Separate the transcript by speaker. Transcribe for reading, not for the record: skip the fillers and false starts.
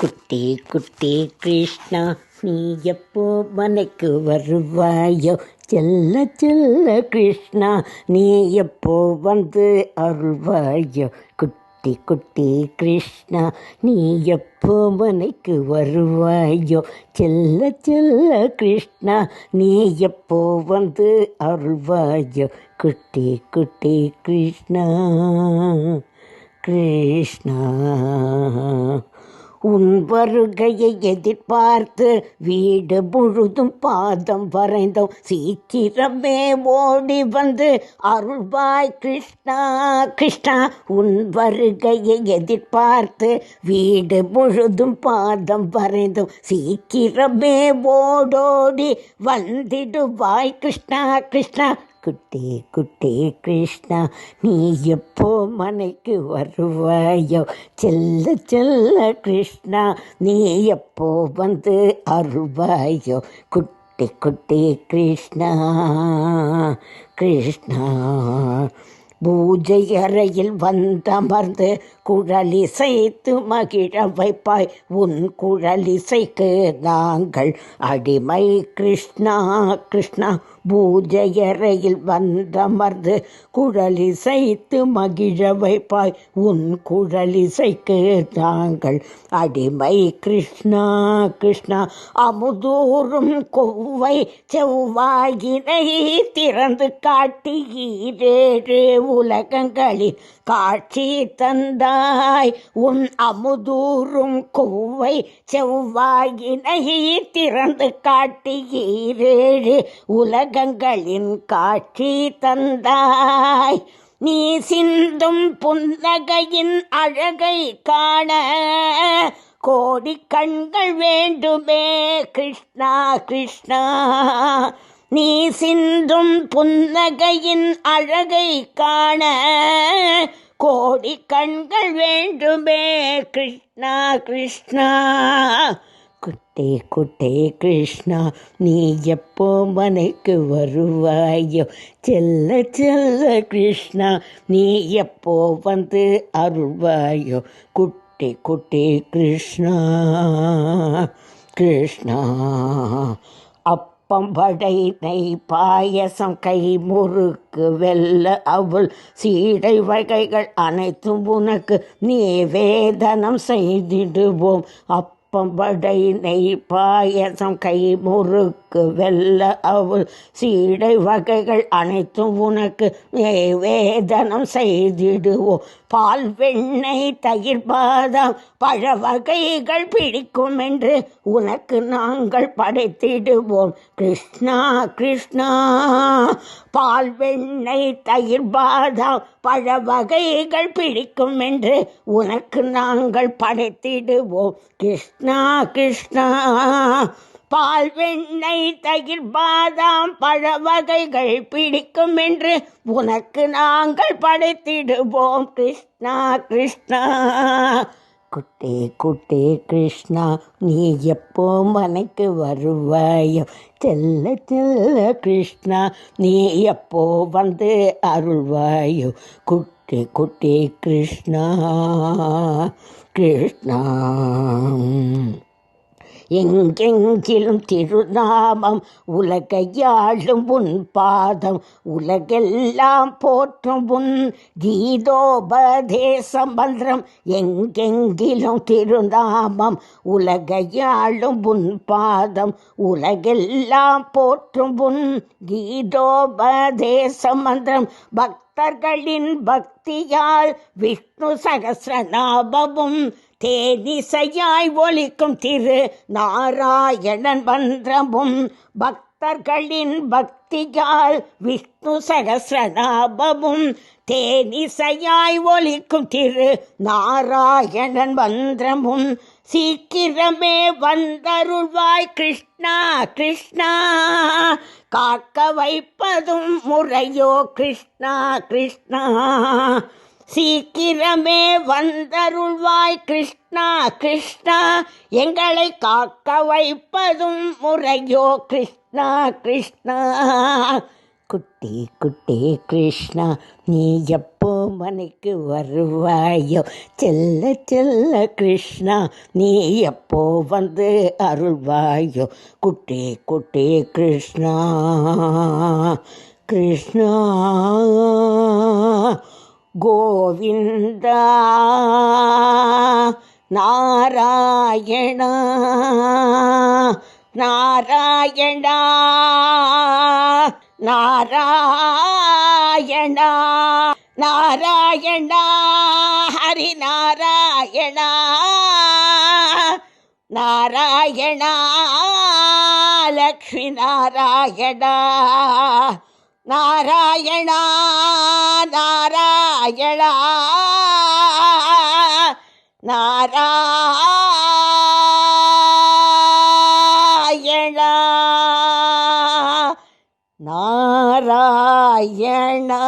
Speaker 1: குட்டி குட்டி கிருஷ்ணா, நீ எப்போ மனைக்கு வருவாயோ? செல்ல செல்ல கிருஷ்ணா, நீ எப்போ வந்து அருள்வாயோ? குட்டி குட்டி கிருஷ்ணா, நீ எப்போ மனைக்கு வருவாயோ? செல்ல செல்ல கிருஷ்ணா, நீ எப்போ வந்து அருள்வாயோ? குட்டி குட்டி கிருஷ்ணா கிருஷ்ணா, உன் வருகையை எதிர்பார்த்து வீடு முழுதும் பாதம் வரைந்தோம். சீக்கிரமே ஓடி வந்து அருள்வாய் கிருஷ்ணா கிருஷ்ணா. உன் வருகையை எதிர்பார்த்து வீடு முழுதும் பாதம் வரைந்தோம். சீக்கிரமே ஓடோடி வந்திடுவாய் கிருஷ்ணா கிருஷ்ணா. குட்டி குட்டி கிருஷ்ணா, நீ எப்போ மனைக்கு வருவாயோ? செல்ல செல்ல கிருஷ்ணா, நீ எப்போ வந்து அருள்வாயோ? குட்டி குட்டி கிருஷ்ணா கிருஷ்ணா, பூஜை அறையில் வந்தமர்ந்து குழலிசைத்து மகிழ வைப்பாய். உன் குழலிசைக்கு நாங்கள் அடிமை கிருஷ்ணா கிருஷ்ணா. பூஜை அறையில் வந்தமர்ந்து குழலிசைத்து மகிழ வைப்பாய். உன் குழலிசைக்கு நாங்கள் அடிமை கிருஷ்ணா கிருஷ்ணா. அமுதூரும் கொவ்வை செவ்வாயினை திறந்து காட்டி ஈரேழு உலகங்களில் காட்சி தந்தாய். உன் அமுதூரும் கொவ்வை செவ்வாயினை திறந்து காட்டி ஈரேழு உலகங்களின் காட்சி தந்தாய். நீ சிந்தும் புன்னகையின் அழகை காண கோடி கண்கள் வேண்டுமே கிருஷ்ணா கிருஷ்ணா. நீ சிந்தும் புன்னகையின் அழகை காண கோடி கண்கள் வேண்டுமே கிருஷ்ணா கிருஷ்ணா. குட்டி குட்டி கிருஷ்ணா, நீ எப்போ மனைக்கு வருவாயோ? செல்ல செல்ல கிருஷ்ணா, நீ எப்போ வந்து அருள்வாயோ? குட்டி குட்டி கிருஷ்ணா கிருஷ்ணா. அப்பம்படை நெய் பாயசம் கை முறுக்கு வெல்ல அவள் சீடை வகைகள் அனைத்தும் உனக்கு நிவேதனம் செய்திடுவோம். அப்பம்படை நெய் பாயசம் கை முறுக்கு வெல்ல அவள் சீடை வகைகள் அனைத்தும் உனக்கு நிவேதனம் செய்திடுவோம். பால் வெண்ணெய் தயிர் பாதாம் பழ வகைகள் பிடிக்கும் என்று உனக்கு நாங்கள் படைத்திடுவோம் கிருஷ்ணா கிருஷ்ணா. பால் வெண்ணெய் தயிர் பாதாம் பழ வகைகள் பிடிக்கும் என்று உனக்கு நாங்கள் படைத்திடுவோம் கிருஷ்ணா கிருஷ்ணா. பால் வெண்ணெய் தயிர் பாதாம் பழ வகைகள் பிடிக்கும் என்று உனக்கு நாங்கள் படைத்திடுவோம் கிருஷ்ணா கிருஷ்ணா. குட்டி குட்டி கிருஷ்ணா, நீ எப்போ மனைக்கு வருவாயோ? செல்ல செல்ல கிருஷ்ணா, நீ எப்போ வந்து அருள்வாயோ? குட்டி குட்டி கிருஷ்ணா கிருஷ்ணா. எங்கெங்கிலும் திருநாமம் உலகையாளும் உன் பாதம் உலகெல்லாம் போற்றும் உன் கீதோபதேச மந்திரம். எங்கெங்கிலும் திருநாமம் உலகையாளும் உன் பாதம் உலகெல்லாம் போற்றும் உன் கீதோபதேச மந்திரம். பக்தர்களின் பக்தியால் விஷ்ணு சகஸ்ரநாமமும் தேனிசையாய் ஒலிக்கும் திரு நாராயணன் மந்திரமும். பக்தர்களின் பக்தியால் விஷ்ணு சகஸ்ரநாமமும் தேனிசையாய் ஒலிக்கும் திரு நாராயணன் மந்திரமும். சீக்கிரமே வந்தருள்வாய் கிருஷ்ணா கிருஷ்ணா. காக்க வைப்பதும் முறையோ கிருஷ்ணா கிருஷ்ணா. சீக்கிரமே வந்தருள்வாய் கிருஷ்ணா கிருஷ்ணா. எங்களை காக்க வைப்பதும் முறையோ கிருஷ்ணா கிருஷ்ணா. குட்டி குட்டி கிருஷ்ணா, நீ எப்போ எப்போ மனைக்கு வருவாயோ செல்ல செல்ல கிருஷ்ணா, நீ எப்போ வந்து அருள்வாயோ குட்டி குட்டி கிருஷ்ணா கிருஷ்ணா. கோவிந்தா நாராயணா நாராயணா நாராயணா நாராயணா ஹரி நாராயணா நாராயணா லக்ஷ்மி நாராயணா நாராயணா நாராயணா நாராயணா நாராயணா.